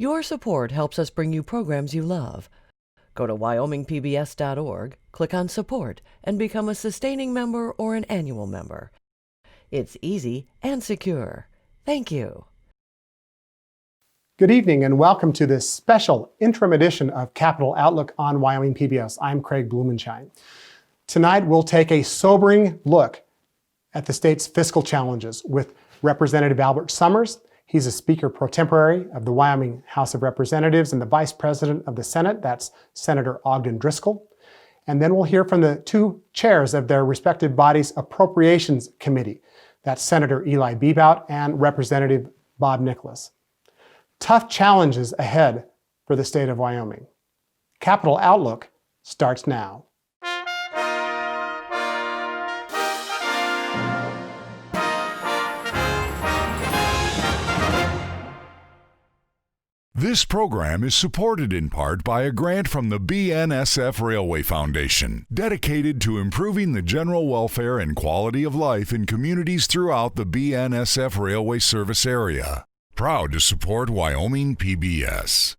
Your support helps us bring you programs you love. Go to wyomingpbs.org, click on Support, and become a sustaining member or an annual member. It's easy and secure. Thank you. Good evening and welcome to this special interim edition of Capital Outlook on Wyoming PBS. I'm Craig Blumenshine. Tonight we'll take a sobering look at the state's fiscal challenges with Representative Albert Sommers. He's a Speaker pro tempore of the Wyoming House of Representatives and the Vice President of the Senate. That's Senator Ogden Driskill. And then we'll hear from the two chairs of their respective bodies' Appropriations Committee. That's Senator Eli Bebout and Representative Bob Nicholas. Tough challenges ahead for the state of Wyoming. Capital Outlook starts now. This program is supported in part by a grant from the BNSF Railway Foundation, dedicated to improving the general welfare and quality of life in communities throughout the BNSF Railway service area. Proud to support Wyoming PBS.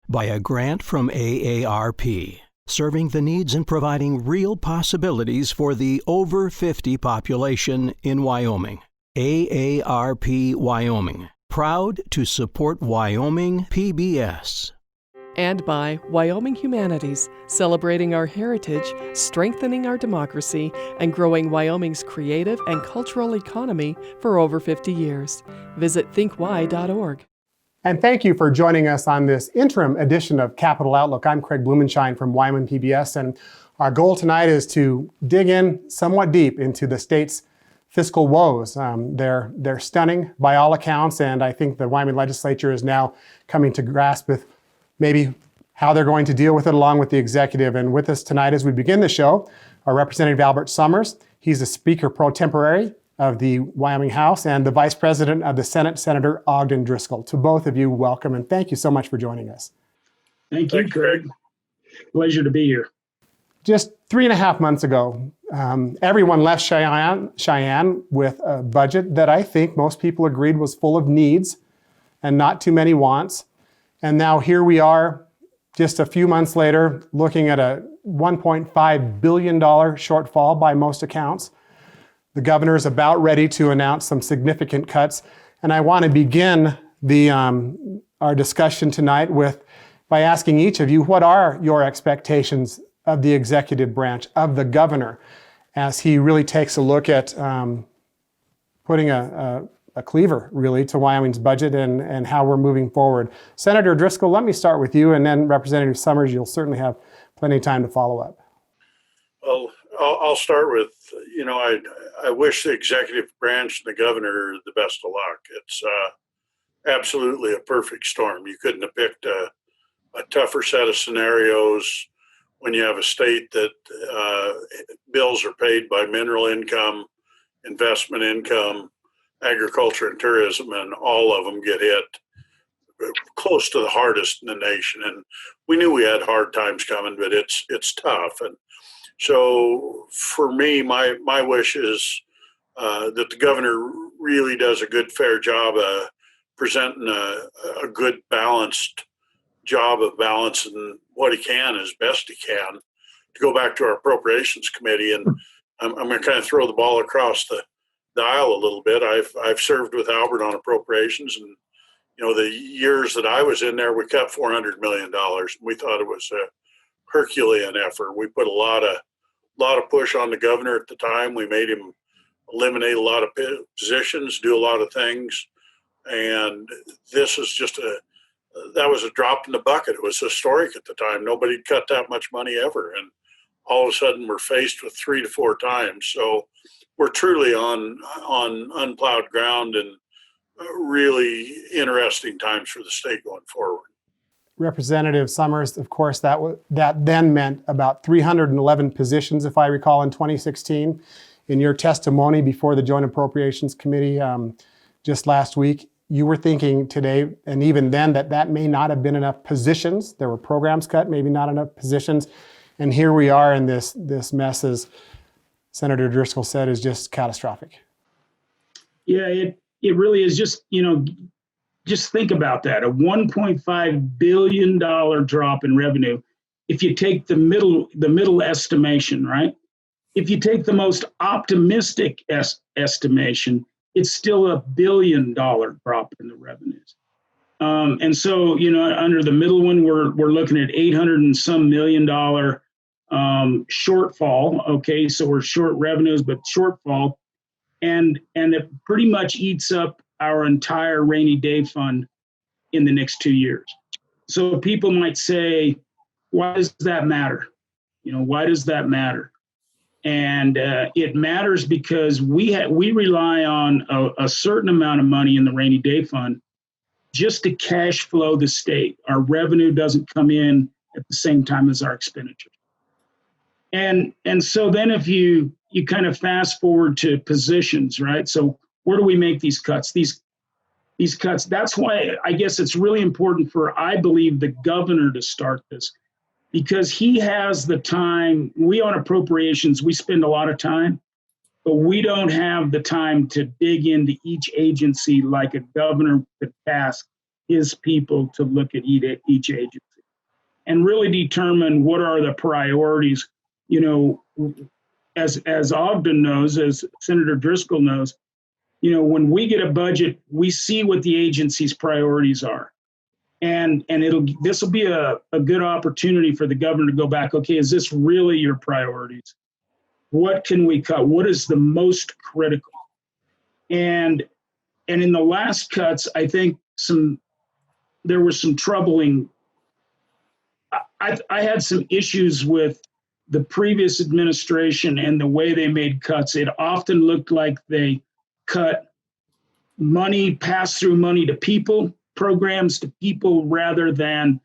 By a grant from AARP, serving the needs and providing real possibilities for the over 50 population in Wyoming. AARP Wyoming. Proud to support Wyoming PBS. And by Wyoming Humanities, celebrating our heritage, strengthening our democracy, and growing Wyoming's creative and cultural economy for over 50 years. Visit thinkwy.org. And thank you for joining us on this interim edition of Capital Outlook. I'm Craig Blumenshine from Wyoming PBS, and our goal tonight is to dig in somewhat deep into the state's fiscal woes. They're stunning by all accounts, and I think the Wyoming legislature is now coming to grasp with maybe how they're going to deal with it along with the executive. And with us tonight as we begin the show, our Representative Albert Sommers. He's the Speaker pro tempore of the Wyoming House and the Vice President of the Senate, Senator Ogden Driskill. To both of you, welcome, and thank you so much for joining us. Thank you, Craig. Pleasure to be here. Just 3.5 months ago, everyone left Cheyenne with a budget that I think most people agreed was full of needs and not too many wants. And now here we are, just a few months later, looking at a $1.5 billion shortfall by most accounts. The governor is about ready to announce some significant cuts. And I want to begin our discussion tonight by asking each of you, what are your expectations of the executive branch, of the governor, as he really takes a look at putting a cleaver, really, to Wyoming's budget and how we're moving forward. Senator Driskill, let me start with you, and then Representative Sommers, you'll certainly have plenty of time to follow up. Well, I'll start with, I wish the executive branch and the governor the best of luck. It's absolutely a perfect storm. You couldn't have picked a tougher set of scenarios when you have a state that bills are paid by mineral income, investment income, agriculture and tourism, and all of them get hit close to the hardest in the nation. And we knew we had hard times coming, but it's tough. And so for me, my wish is that the governor really does a good, fair job of presenting a good, balanced job of balancing what he can as best he can. To go back to our Appropriations Committee, and I'm going to kind of throw the ball across the aisle a little bit. I've served with Albert on appropriations, and the years that I was in there, we cut $400 million. We thought it was a Herculean effort. We put a lot of push on the governor at the time. We made him eliminate a lot of positions, do a lot of things, and this is just that was a drop in the bucket. It was historic at the time. Nobody'd cut that much money ever. And all of a sudden we're faced with 3 to 4 times. So we're truly on unplowed ground and really interesting times for the state going forward. Representative Sommers, of course, that then meant about 311 positions, if I recall, in 2016. In your testimony before the Joint Appropriations Committee just last week, you were thinking today, and even then, that may not have been enough positions. There were programs cut, maybe not enough positions. And here we are in this mess, as Senator Driskill said, is just catastrophic. Yeah, it really is just, Just think about that, a $1.5 billion drop in revenue. If you take the middle estimation, right? If you take the most optimistic estimation, it's still $1 billion drop in the revenues. And so, under the middle one, we're looking at $800 and some million shortfall. Okay, so we're short revenues, but shortfall, and it pretty much eats up our entire rainy day fund in the next 2 years. So people might say, why does that matter? Why does that matter? And it matters because we rely on a certain amount of money in the rainy day fund just to cash flow the state. Our revenue doesn't come in at the same time as our expenditure. And so then if you kind of fast forward to positions, right? So where do we make these cuts? These cuts, that's why I guess it's really important for, I believe, the governor to start this, because he has the time. We on appropriations, we spend a lot of time, but we don't have the time to dig into each agency like a governor could task his people to look at each agency and really determine what are the priorities. As Ogden knows, as Senator Driskill knows, when we get a budget, we see what the agency's priorities are. And this will be a good opportunity for the governor to go back, okay, is this really your priorities? What can we cut? What is the most critical? And in the last cuts, I think there was some troubling. I had some issues with the previous administration and the way they made cuts. It often looked like they cut money, pass through money to people, programs to people, rather than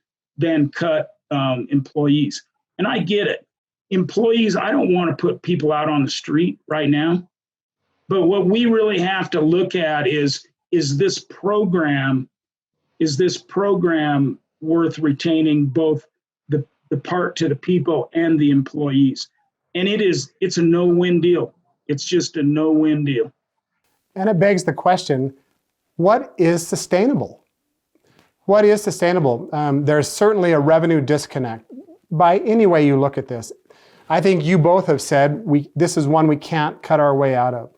cut employees. And I get it. Employees, I don't want to put people out on the street right now. But what we really have to look at is this program worth retaining both the part to the people and the employees? And it's a no-win deal. It's just a no-win deal. And it begs the question, what is sustainable? What is sustainable? There's certainly a revenue disconnect by any way you look at this. I think you both have said this is one we can't cut our way out of.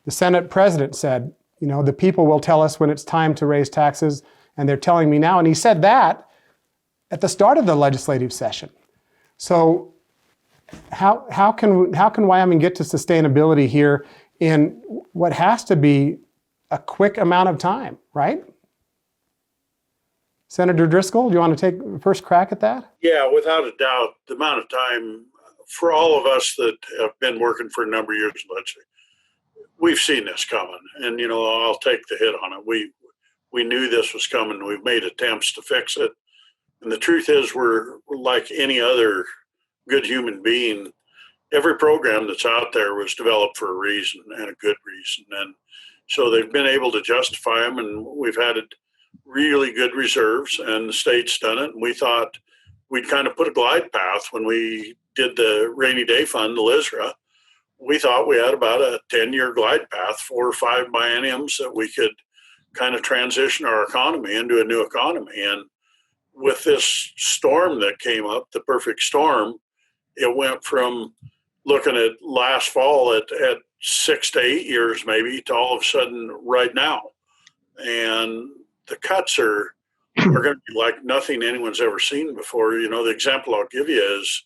The Senate president said, the people will tell us when it's time to raise taxes, and they're telling me now. And he said that at the start of the legislative session. So how can Wyoming get to sustainability here in what has to be a quick amount of time, right? Senator Driskill, do you want to take the first crack at that? Yeah, without a doubt, the amount of time for all of us that have been working for a number of years, we've seen this coming, and I'll take the hit on it. We knew this was coming. We've made attempts to fix it, and the truth is, we're like any other good human being. Every program that's out there was developed for a reason, and a good reason, and so they've been able to justify them, and we've had really good reserves, and the state's done it. And we thought we'd kind of put a glide path when we did the rainy day fund, the LISRA. We thought we had about a 10-year glide path, 4 or 5 bienniums that we could kind of transition our economy into a new economy. And with this storm that came up, the perfect storm, it went from looking at last fall at 6 to 8 years maybe to all of a sudden right now. And the cuts are going to be like nothing anyone's ever seen before. The example I'll give you is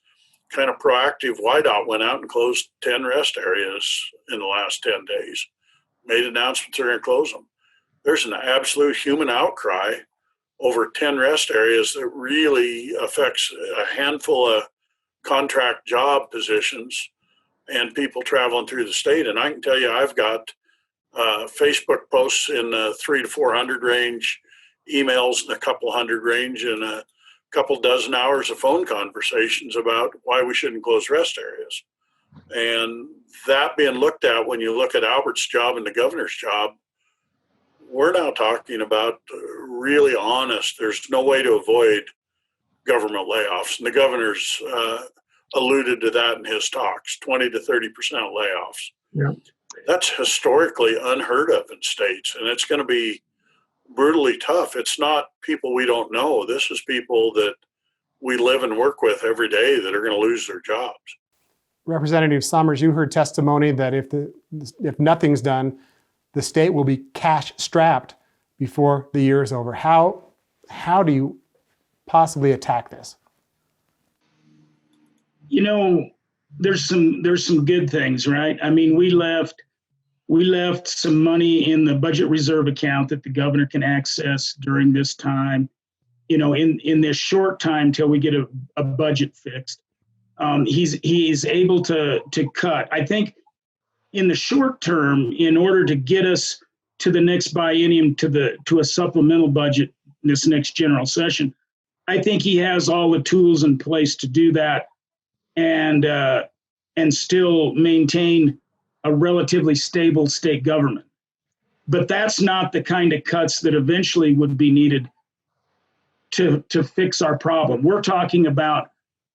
kind of proactive. YDOT went out and closed 10 rest areas in the last 10 days, made announcements they're going to close them. There's an absolute human outcry over 10 rest areas that really affects a handful of contract job positions and people traveling through the state. And I can tell you, I've got Facebook posts in the 300 to 400 range, emails in a couple hundred range, and a couple dozen hours of phone conversations about why we shouldn't close rest areas. And that being looked at, when you look at Albert's job and the governor's job, we're now talking about really honest, there's no way to avoid government layoffs. And the governor's alluded to that in his talks, 20 to 30% layoffs. Yeah. That's historically unheard of in states. And it's going to be brutally tough. It's not people we don't know. This is people that we live and work with every day that are going to lose their jobs. Representative Sommers, you heard testimony that if nothing's done, the state will be cash strapped before the year is over. How do you possibly attack this? You know, there's some good things, right? I mean, we left some money in the budget reserve account that the governor can access during this time, you know, in this short time till we get a budget fixed. He's able to cut. I think in the short term, in order to get us to the next biennium, to a supplemental budget this next general session, I think he has all the tools in place to do that and still maintain a relatively stable state government. But that's not the kind of cuts that eventually would be needed to fix our problem. We're talking about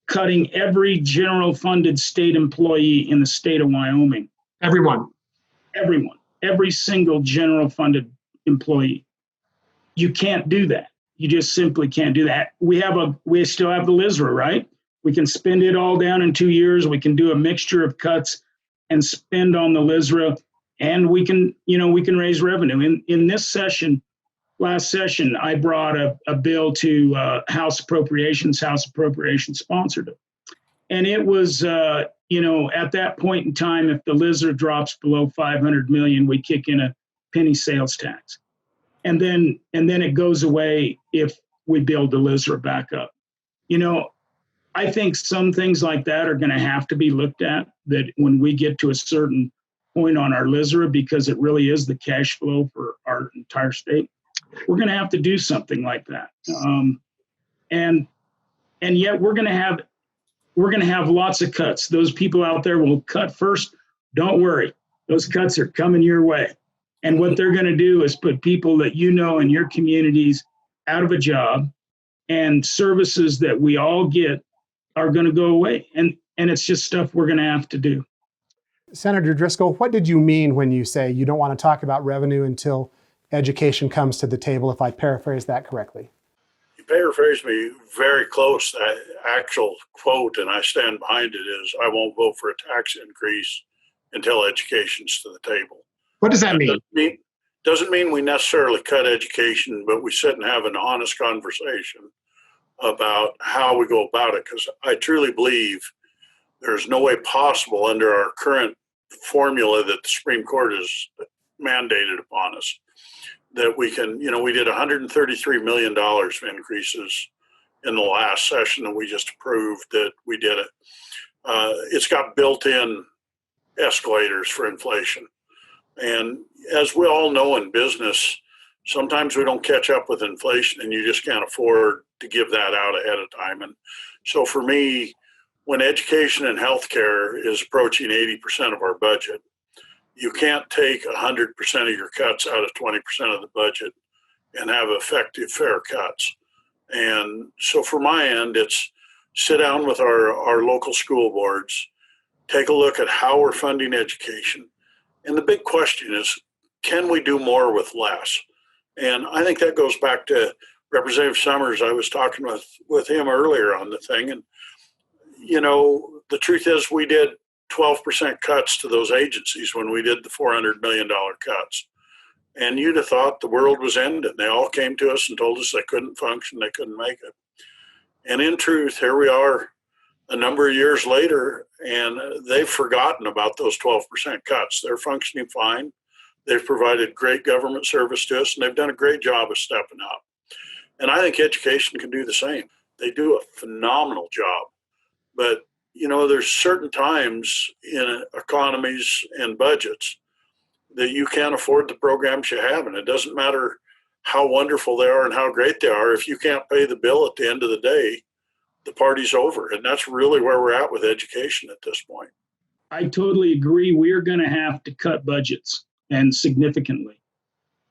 cutting every general funded state employee in the state of Wyoming. Everyone. Every single general funded employee. You can't do that. You just simply can't do that. We still have the LISRA, right? We can spend it all down in 2 years. We can do a mixture of cuts and spend on the LISRA, and we can raise revenue. In this session, last session, I brought a bill to House Appropriations. House Appropriations sponsored it. And it was, at that point in time, if the LISRA drops below 500 million, we kick in a penny sales tax. And then it goes away if we build the LISRA back up. You know, I think some things like that are going to have to be looked at, that when we get to a certain point on our LISRA, because it really is the cash flow for our entire state, we're going to have to do something like that. And yet we're going to have lots of cuts. Those people out there will cut first. Don't worry. Those cuts are coming your way. And what they're going to do is put people that you know in your communities out of a job, and services that we all get are going to go away. And it's just stuff we're going to have to do. Senator Driskill, what did you mean when you say you don't want to talk about revenue until education comes to the table, if I paraphrase that correctly? You paraphrased me very close. The actual quote, and I stand behind it, is I won't vote for a tax increase until education's to the table. What does that mean? Doesn't mean we necessarily cut education, but we sit and have an honest conversation about how we go about it, because I truly believe there's no way possible under our current formula that the Supreme Court has mandated upon us that we can, we did $133 million of increases in the last session, and we just approved that we did it. It's got built-in escalators for inflation. And as we all know in business, sometimes we don't catch up with inflation, and you just can't afford to give that out ahead of time. And so for me, when education and healthcare is approaching 80% of our budget, you can't take 100% of your cuts out of 20% of the budget and have effective, fair cuts. And so for my end, it's sit down with our local school boards, take a look at how we're funding education. And the big question is, can we do more with less? And I think that goes back to Representative Sommers. I was talking with him earlier on the thing. And, the truth is we did 12% cuts to those agencies when we did the $400 million cuts. And you'd have thought the world was ended. They all came to us and told us they couldn't function, they couldn't make it. And in truth, here we are a number of years later, and they've forgotten about those 12% cuts. They're functioning fine. They've provided great government service to us, and they've done a great job of stepping up. And I think education can do the same. They do a phenomenal job. But, there's certain times in economies and budgets that you can't afford the programs you have. And it doesn't matter how wonderful they are and how great they are. If you can't pay the bill at the end of the day, the party's over. And that's really where we're at with education at this point. I totally agree. We're going to have to cut budgets, and significantly.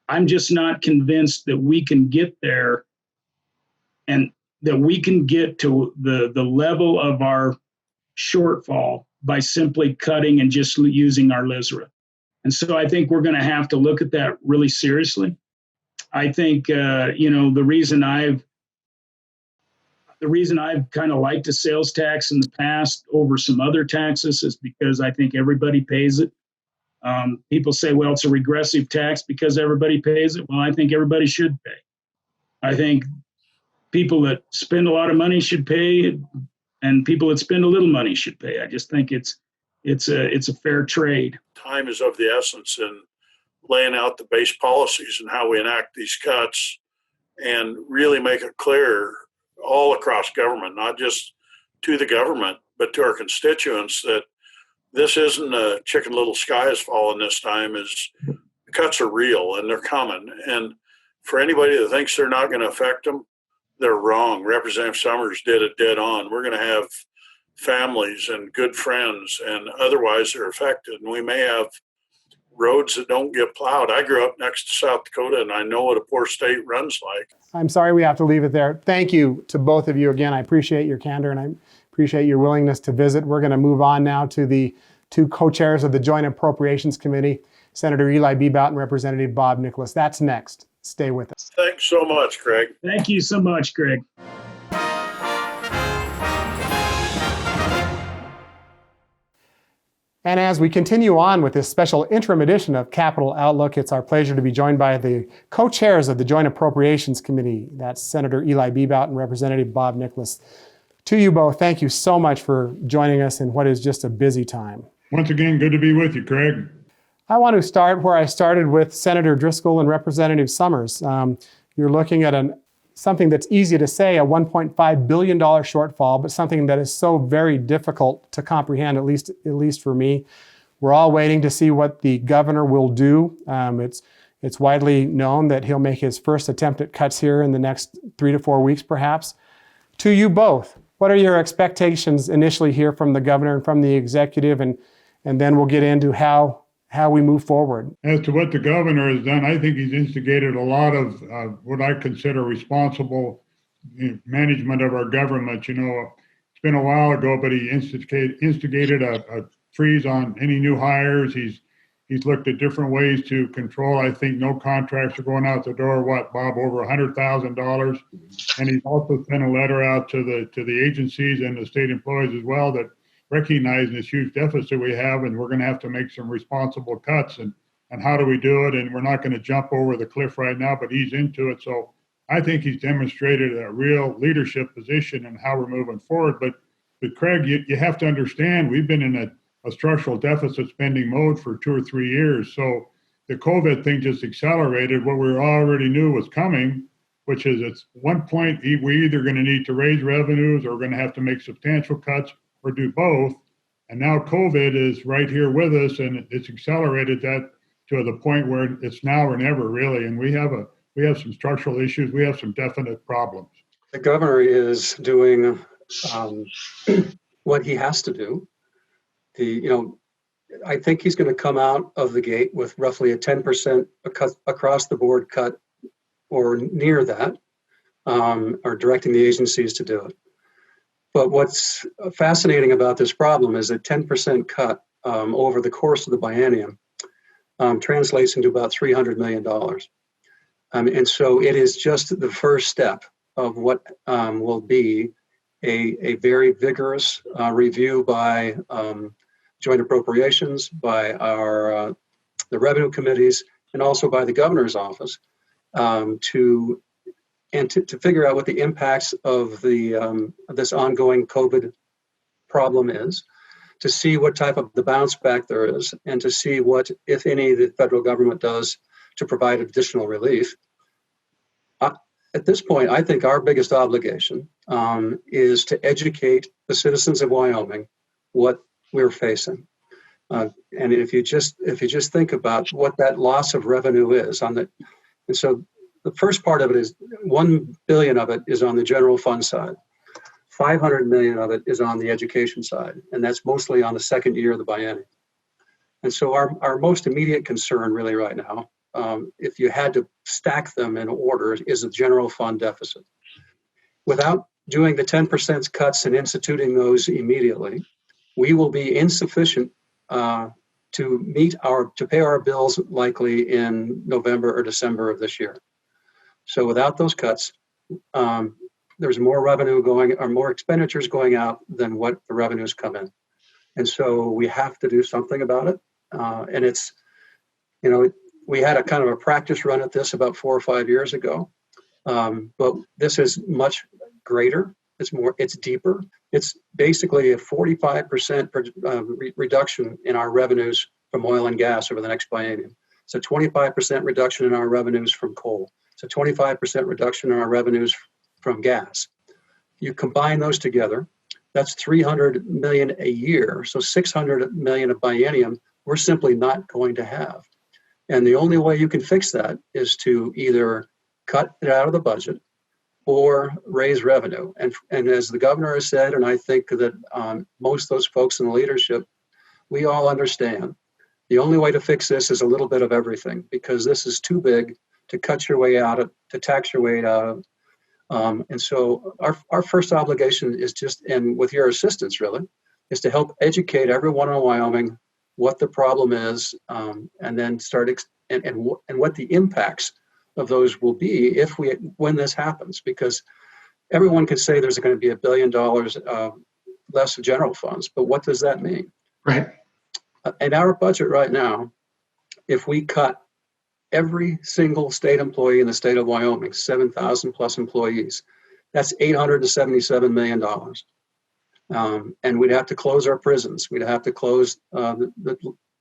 I'm just not convinced that we can get there, and that we can get to the level of our shortfall by simply cutting and just using our LISRA. And so I think we're going to have to look at that really seriously. I think, the reason I've kind of liked a sales tax in the past over some other taxes is because I think everybody pays it. People say, well, it's a regressive tax because everybody pays it. Well, I think everybody should pay. I think people that spend a lot of money should pay, and people that spend a little money should pay. I just think it's a fair trade. Time is of the essence in laying out the base policies and how we enact these cuts and really make it clear all across government, not just to the government, but to our constituents, that this isn't a chicken little sky is falling this time. Is the cuts are real and they're coming. And for anybody that thinks they're not going to affect them, they're wrong. Representative Summers did it dead on. We're going to have families and good friends and otherwise they're affected. And we may have roads that don't get plowed. I grew up next to South Dakota and I know what a poor state runs like. I'm sorry we have to leave it there. Thank you to both of you again. I appreciate your candor and I appreciate your willingness to visit. We're going to move on now to the two co-chairs of the Joint Appropriations Committee, Senator Eli Bebout and Representative Bob Nicholas. That's next. Stay with us. Thanks so much, Craig. Thank you so much, Greg. And as we continue on with this special interim edition of Capital Outlook, it's our pleasure to be joined by the co-chairs of the Joint Appropriations Committee. That's Senator Eli Bebout and Representative Bob Nicholas. To you both, thank you so much for joining us in what is just a busy time. Once again, good to be with you, Craig. I want to start where I started with Senator Driskill and Representative Summers. You're looking at something that's easy to say, a $1.5 billion shortfall, but something that is so very difficult to comprehend, at least for me. We're all waiting to see what the governor will do. It's widely known that he'll make his first attempt at cuts here in the next 3 to 4 weeks, perhaps. To you both, what are your expectations initially here from the governor and from the executive, and then we'll get into how we move forward? As to what the governor has done, I think he's instigated a lot of what I consider responsible management of our government. It's been a while ago, but he instigated a freeze on any new hires. He's looked at different ways to control. I think no contracts are going out the door. What, Bob, over $100,000? And he's also sent a letter out to the agencies and the state employees as well that recognizing this huge deficit we have, and we're going to have to make some responsible cuts. And how do we do it? And we're not going to jump over the cliff right now, but he's into it. So I think he's demonstrated a real leadership position in how we're moving forward. But Craig, you have to understand, we've been in a structural deficit spending mode for 2 or 3 years. So the COVID thing just accelerated what we already knew was coming, which is at one point we're either going to need to raise revenues or we're going to have to make substantial cuts or do both. And now COVID is right here with us, and it's accelerated that to the point where it's now or never, really. And we have some structural issues. We have some definite problems. The governor is doing what he has to do. I think he's going to come out of the gate with roughly a 10% across the board cut or near that, or directing the agencies to do it. But what's fascinating about this problem is that 10% cut over the course of the biennium translates into about $300 million. And so it is just the first step of what will be a very vigorous review by joint appropriations, by the revenue committees, and also by the governor's office to figure out what the impacts of this ongoing COVID problem is, to see what type of the bounce back there is, and to see what, if any, the federal government does to provide additional relief. At this point, I think our biggest obligation is to educate the citizens of Wyoming what we're facing. And if you just think about what that loss of revenue is and so the first part of it is $1 billion of it is on the general fund side. 500 million of it is on the education side, and that's mostly on the second year of the biennium. And so our most immediate concern really right now, if you had to stack them in order, is the general fund deficit. Without doing the 10% cuts and instituting those immediately, we will be insufficient to pay our bills likely in November or December of this year. So without those cuts, there's more revenue going or more expenditures going out than what the revenues come in. And so we have to do something about it. And it's, we had a kind of a practice run at this about 4 or 5 years ago. But this is much greater. It's deeper. It's basically a 45% reduction in our revenues from oil and gas over the next biennium. It's a 25% reduction in our revenues from coal. It's a 25% reduction in our revenues from gas. You combine those together, that's $300 million a year. So $600 million a biennium, we're simply not going to have. And the only way you can fix that is to either cut it out of the budget or raise revenue. And as the governor has said, and I think that most of those folks in the leadership, we all understand, the only way to fix this is a little bit of everything, because this is too big to cut your way out of, to tax your way out of. And so our first obligation is just, and with your assistance really, is to help educate everyone in Wyoming what the problem is, and then start and what the impacts of those will be when this happens. Because everyone could say there's going to be $1 billion less of general funds, but what does that mean? Right. In our budget right now, if we cut every single state employee in the state of Wyoming, 7,000 plus employees, that's $877 million. And we'd have to close our prisons. We'd have to close the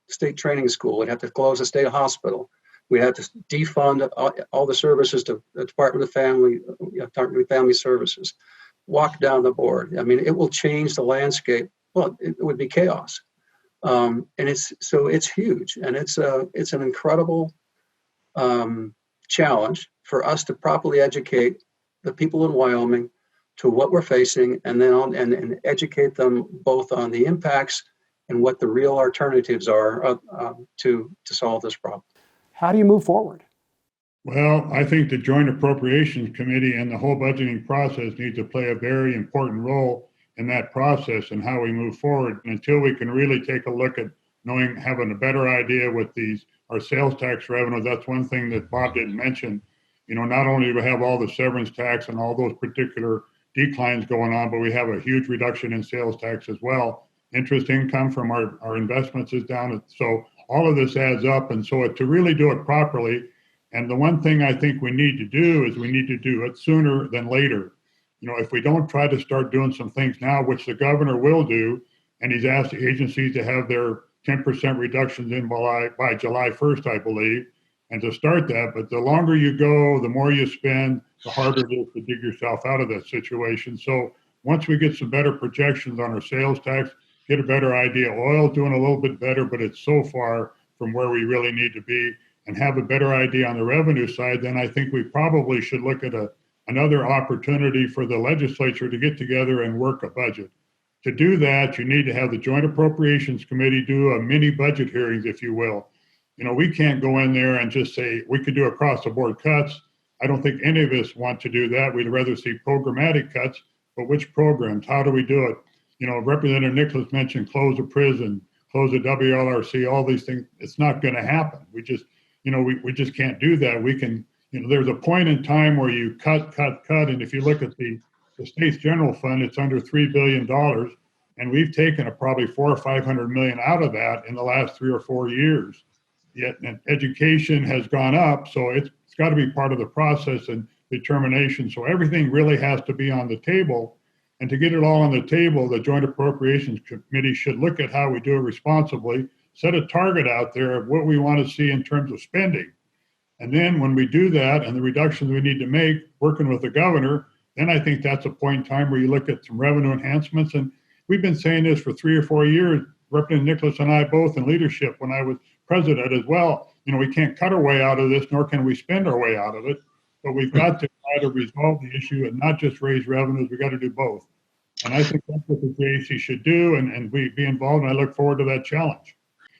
state training school. We'd have to close the state hospital. We'd have to defund all the services to the Department of Family Services, walk down the board. I mean, it will change the landscape. Well, it would be chaos. And it's huge. And it's an incredible challenge for us to properly educate the people in Wyoming to what we're facing, and then and educate them both on the impacts and what the real alternatives are to solve this problem. How do you move forward? Well, I think the Joint Appropriations Committee and the whole budgeting process need to play a very important role in that process and how we move forward. And until we can really take a look at having a better idea with our sales tax revenue, that's one thing that Bob didn't mention. Not only do we have all the severance tax and all those particular declines going on, but we have a huge reduction in sales tax as well. Interest income from our investments is down. So all of this adds up. And so to really do it properly, and the one thing I think we need to do is we need to do it sooner than later. If we don't try to start doing some things now, which the governor will do, and he's asked the agencies to have their 10% reductions in by July 1st, I believe, and to start that. But the longer you go, the more you spend, the harder it is to dig yourself out of that situation. So once we get some better projections on our sales tax, get a better idea. Oil doing a little bit better, but it's so far from where we really need to be, and have a better idea on the revenue side, then I think we probably should look at another opportunity for the legislature to get together and work a budget. To do that, you need to have the Joint Appropriations Committee do a mini budget hearings, if you will. We can't go in there and just say we could do across the board cuts. I don't think any of us want to do that. We'd rather see programmatic cuts, but which programs? How do we do it? Representative Nicholas mentioned close a prison, close a WLRC, all these things. It's not going to happen. We just, we just can't do that. We can, there's a point in time where you cut. And if you look at the state's general fund, it's under $3 billion. And we've taken probably 400 or 500 million out of that in the last 3 or 4 years. Yet education has gone up. So it's got to be part of the process and determination. So everything really has to be on the table. And to get it all on the table, the Joint Appropriations Committee should look at how we do it responsibly, set a target out there of what we want to see in terms of spending. And then when we do that and the reductions we need to make, working with the governor, then I think that's a point in time where you look at some revenue enhancements. And we've been saying this for 3 or 4 years, Representative Nicholas and I both in leadership when I was president as well. We can't cut our way out of this, nor can we spend our way out of it. But we've got to try to resolve the issue and not just raise revenues. We've got to do both. And I think that's what the JAC should do, and we be involved, and I look forward to that challenge.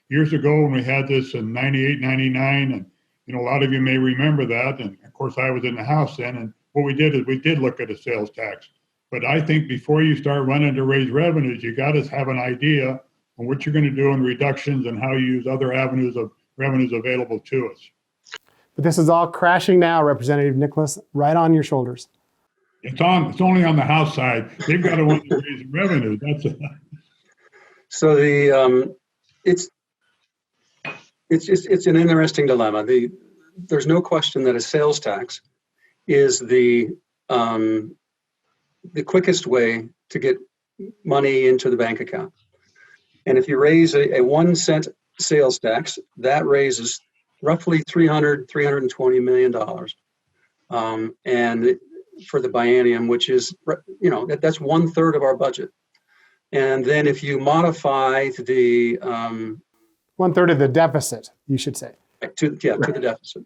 Years ago when we had this in 98, 99, and a lot of you may remember that, and of course I was in the House then, and what we did is we did look at a sales tax. But I think before you start running to raise revenues, you got to have an idea on what you're going to do in reductions and how you use other avenues of revenues available to us. But this is all crashing now, Representative Nicholas, right on your shoulders. It's only on the House side. They've got to want to raise revenue. That's it. So it's an interesting dilemma. There's no question that a sales tax is the quickest way to get money into the bank account. And if you raise a 1 cent sales tax, that raises roughly $320 million. And for the biennium, which is, that's 1/3 of our budget. And then if you modify the 1/3 of the deficit, you should say. To the deficit.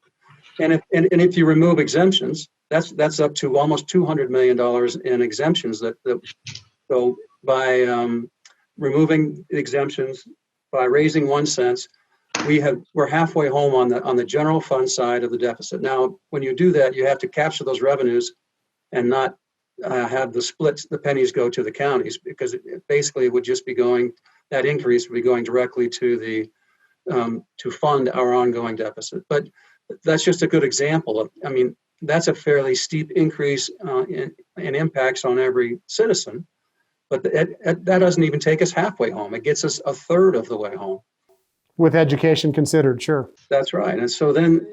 And if you remove exemptions, that's up to almost $200 million in exemptions that so by removing exemptions, by raising 1 cent, we're halfway home on the general fund side of the deficit. Now, when you do that, you have to capture those revenues and not have the pennies go to the counties, because basically it would just be that increase would be going directly to to fund our ongoing deficit. But that's just a good example that's a fairly steep increase in impacts on every citizen, but that doesn't even take us halfway home. It gets us 1/3 of the way home. With education considered, sure. That's right. And so then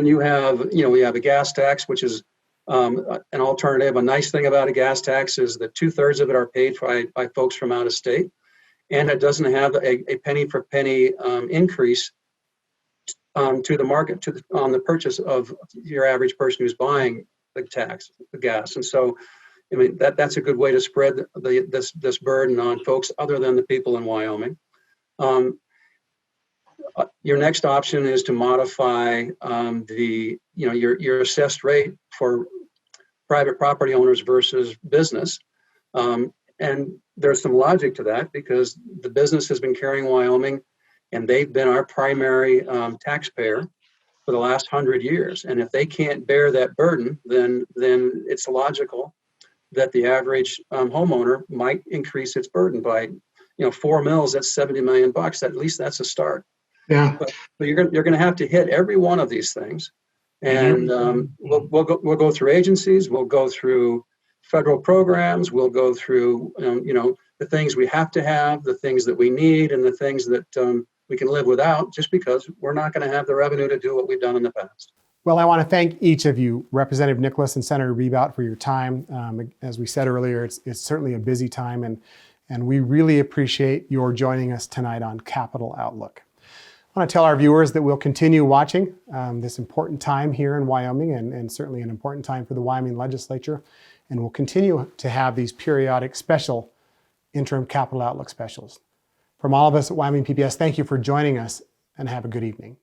you have, we have a gas tax, which is an alternative. A nice thing about a gas tax is that 2/3 of it are paid by folks from out of state, and it doesn't have a penny for penny increase to the market, on the purchase of your average person who's buying the gas. And so, that's a good way to spread this burden on folks other than the people in Wyoming. Your next option is to modify your assessed rate for private property owners versus business. And there's some logic to that, because the business has been carrying Wyoming, and they've been our primary taxpayer for the last 100 years. And if they can't bear that burden, then it's logical that the average homeowner might increase its burden by, 4 mills. That's $70 million. At least that's a start. Yeah. But you're going to have to hit every one of these things, and we'll go through agencies, we'll go through federal programs, we'll go through the things we have to have, the things that we need, and the things that we can live without, just because we're not going to have the revenue to do what we've done in the past. Well, I want to thank each of you, Representative Nicholas and Senator Bebout, for your time. As we said earlier, it's certainly a busy time, and we really appreciate your joining us tonight on Capital Outlook. I want to tell our viewers that we'll continue watching this important time here in Wyoming, and certainly an important time for the Wyoming legislature. And we'll continue to have these periodic special interim Capital Outlook specials. From all of us at Wyoming PBS, thank you for joining us, and have a good evening.